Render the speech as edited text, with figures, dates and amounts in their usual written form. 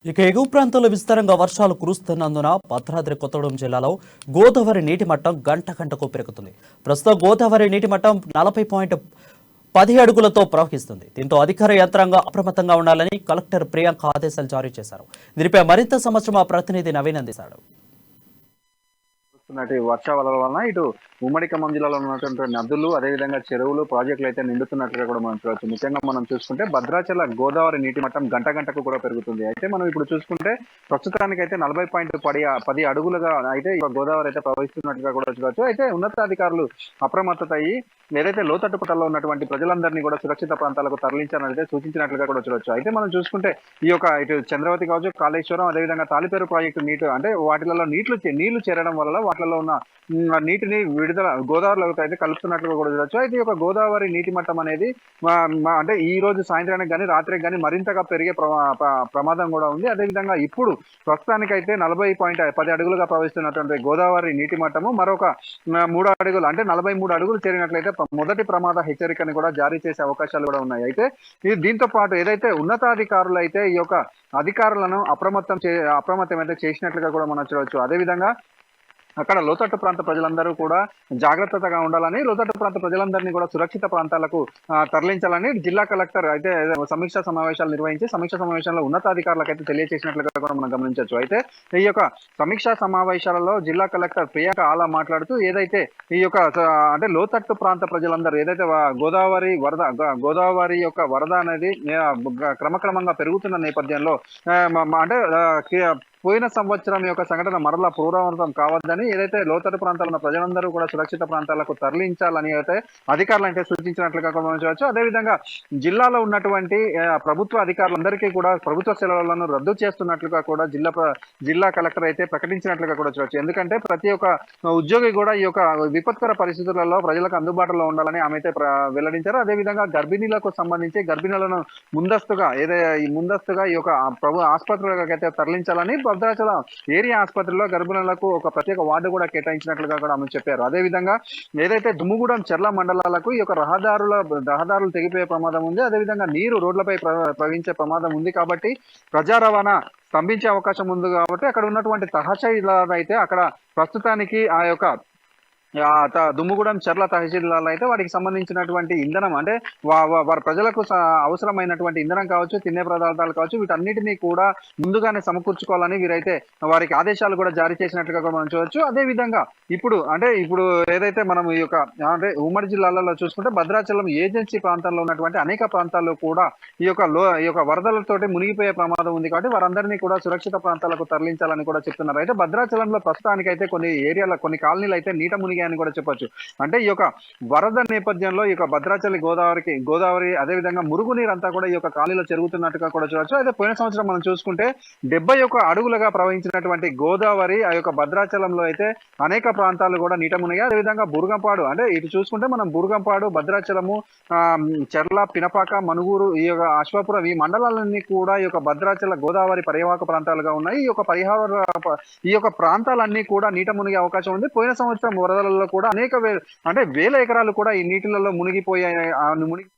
ఇక ఎగువ ప్రాంతాల్లో విస్తారంగా వర్షాలు కురుస్తున్నందున భద్రాద్రి కొత్తగూడెం జిల్లాలో గోదావరి నీటి మట్టం గంట గంటకు పెరుగుతుంది. ప్రస్తుతం గోదావరి నీటి మట్టం 40.10 అడుగులతో ప్రవహిస్తుంది. దీంతో అధికార యంత్రాంగం అప్రమత్తంగా ఉండాలని కలెక్టర్ ప్రియాంక ఆదేశాలు జారీ చేశారు. దీనిపై మరింత సమాచారం మా ప్రతినిధి నవీన్ అందిస్తాడు. వర్షాల వలన ఇటు ఉమ్మడి ఖమ్మం జిల్లాలో ఉన్నటువంటి నదులు, అదేవిధంగా చెరువులు, ప్రాజెక్టులు అయితే నిండుతున్నట్లుగా కూడా మనం చూడవచ్చు. ముఖ్యంగా మనం చూసుకుంటే భద్రాచల గోదావరి నీటి మట్టం గంట గంటకు కూడా పెరుగుతుంది. అయితే మనం ఇప్పుడు చూసుకుంటే ప్రస్తుతానికి అయితే 40.10 అడుగులుగా అయితే గోదావరి అయితే ప్రవహిస్తున్నట్లుగా కూడా చూడవచ్చు. అయితే ఉన్నతాధికారులు అప్రమత్తత అయ్యి ఏదైతే లోతట్టు పట్టాల్లో ఉన్నటువంటి ప్రజలందరినీ కూడా సురక్షిత ప్రాంతాలకు తరలించాలని అయితే సూచించినట్లుగా కూడా చూడవచ్చు. అయితే మనం చూసుకుంటే ఈ యొక్క ఇటు చంద్రవతి కావచ్చు, కాళేశ్వరం, అదేవిధంగా తాలిపేరు ప్రాజెక్టు నీటు వాటిలలో నీళ్లు చేరడం వల్ల వాటిలో ఉన్న నీటిని విడుదల గోదావరిలోకి అయితే కలుపుతున్నట్లుగా కూడా చూడవచ్చు. అయితే ఈ యొక్క గోదావరి నీటి మట్టం అనేది అంటే ఈ రోజు సాయంత్రానికి కానీ రాత్రికి కానీ మరింతగా పెరిగే ప్రమాదం కూడా ఉంది. అదేవిధంగా ఇప్పుడు ప్రస్తుతానికైతే 40.10 అడుగులుగా ప్రవహిస్తున్నటువంటి గోదావరి నీటి మట్టము మరొక 3 అడుగులు అంటే 43 అడుగులు చేరినట్లయితే మొదటి ప్రమాద హెచ్చరికని కూడా జారీ చేసే అవకాశాలు కూడా ఉన్నాయి. అయితే దీంతో పాటు ఏదైతే ఉన్నతాధికారులు అయితే ఈ యొక్క అధికారులను అప్రమత్తం అయితే చేసినట్లుగా కూడా మనం చూడవచ్చు. అదేవిధంగా అక్కడ లోతట్టు ప్రాంత ప్రజలందరూ కూడా జాగ్రత్తగా ఉండాలని, లోతట్టు ప్రాంత ప్రజలందరినీ కూడా సురక్షిత ప్రాంతాలకు తరలించాలని జిల్లా కలెక్టర్ అయితే సమీక్షా సమావేశాలు నిర్వహించి సమీక్షా సమావేశంలో ఉన్నతాధికారులకు అయితే తెలియజేసినట్లుగా కూడా మనం గమనించవచ్చు. అయితే ఈ యొక్క సమీక్షా సమావేశాలలో జిల్లా కలెక్టర్ ప్రియాంక ఆలా మాట్లాడుతూ ఏదైతే ఈ యొక్క అంటే లోతట్టు ప్రాంత ప్రజలందరూ ఏదైతే గోదావరి యొక్క వరద అనేది క్రమక్రమంగా పెరుగుతున్న నేపథ్యంలో అంటే పోయిన సంవత్సరం యొక్క సంఘటన మరలా పునరావృతం కావద్దని ఏదైతే లోతట్టు ప్రాంతాల్లో ఉన్న ప్రజలందరూ కూడా సురక్షిత ప్రాంతాలకు తరలించాలని అయితే అధికారులు అయితే సూచించినట్లుగా గమనించవచ్చు. అదేవిధంగా జిల్లాలో ఉన్నటువంటి ప్రభుత్వ అధికారులందరికీ కూడా ప్రభుత్వ సెలవులను రద్దు చేస్తున్నట్లుగా కూడా జిల్లా కలెక్టర్ అయితే ప్రకటించినట్లుగా కూడా చూడవచ్చు. ఎందుకంటే ప్రతి ఒక్క ఉద్యోగి కూడా ఈ యొక్క విపత్కర పరిస్థితులలో ప్రజలకు అందుబాటులో ఉండాలని ఆమె అయితే వెల్లడించారు. అదేవిధంగా గర్భిణీలకు సంబంధించి గర్భిణులను ముందస్తుగా ఈ యొక్క ఆసుపత్రులకు అయితే తరలించాలని భద్రాచలం ఏరియా ఆసుపత్రిలో గర్భిణులకు ఒక ప్రత్యేక వార్డు కూడా కేటాయించినట్లుగా కూడా ఆమె చెప్పారు. అదేవిధంగా ఏదైతే దుమ్ముగూడెం, చెర్ల మండలాలకు ఈ యొక్క రహదారులు తెగిపోయే ప్రమాదం ఉంది. అదేవిధంగా నీరు రోడ్లపై ప్రవహించే ప్రమాదం ఉంది కాబట్టి ప్రజా రవాణా స్తంభించే అవకాశం ఉంది. కాబట్టి అక్కడ ఉన్నటువంటి తహసీల్దార్ అయితే అక్కడ ప్రస్తుతానికి ఆ యొక్క దుమ్ముగూడెం, చెర్ల తహసీల్దార్లు అయితే వాటికి సంబంధించినటువంటి ఇంధనం అంటే వారి ప్రజలకు అవసరమైనటువంటి ఇంధనం కావచ్చు, తినే పదార్థాలు కావచ్చు, వీటన్నిటినీ కూడా ముందుగానే సమకూర్చుకోవాలని వీరైతే వారికి ఆదేశాలు కూడా జారీ చేసినట్లుగా కూడా మనం చూడవచ్చు. అదేవిధంగా ఇప్పుడు ఏదైతే మనం ఈ యొక్క అంటే ఉమ్మడి జిల్లాలలో చూసుకుంటే భద్రాచలం ఏజెన్సీ ప్రాంతంలో ఉన్నటువంటి అనేక ప్రాంతాల్లో కూడా ఈ యొక్క వరదలతోటి మునిగిపోయే ప్రమాదం ఉంది. కాబట్టి వారందరినీ కూడా సురక్షిత ప్రాంతాలకు తరలించాలని కూడా చెప్తున్నారు. అయితే భద్రాచలంలో ప్రస్తుతానికైతే కొన్ని కాలనీలు అయితే నీట మునిగి అని కూడా చెప్పొచ్చు. అంటే ఈ యొక్క వరద నేపథ్యంలో ఈ యొక్క భద్రాచలి గోదావరి అదేవిధంగా మురుగునీరు అంతా కూడా ఈ యొక్క కాలనీలో జరుగుతున్నట్టుగా కూడా చూడవచ్చు. అయితే పోయిన సంవత్సరం మనం చూసుకుంటే 71 అడుగులుగా ప్రవహించినటువంటి గోదావరి ఆ యొక్క భద్రాచలంలో అయితే అనేక ప్రాంతాలు కూడా నీట మునిగాయి. అదేవిధంగా బురుగంపాడు అంటే ఇటు చూసుకుంటే మనం బురుగంపాడు, భద్రాచలము, చెర్ల, పినపాక, మనుగూరు, ఈ యొక్క అశ్వాపురం ఈ మండలాలన్నీ కూడా ఈ యొక్క భద్రాచల గోదావరి పరివాహక ప్రాంతాలుగా ఉన్నాయి. ఈ యొక్క ప్రాంతాలన్నీ కూడా నీట మునిగే అవకాశం ఉంది. పోయిన సంవత్సరం వరదలలో కూడా వేల ఎకరాలు కూడా ఈ నీటిలలో మునిగిపోయాయి.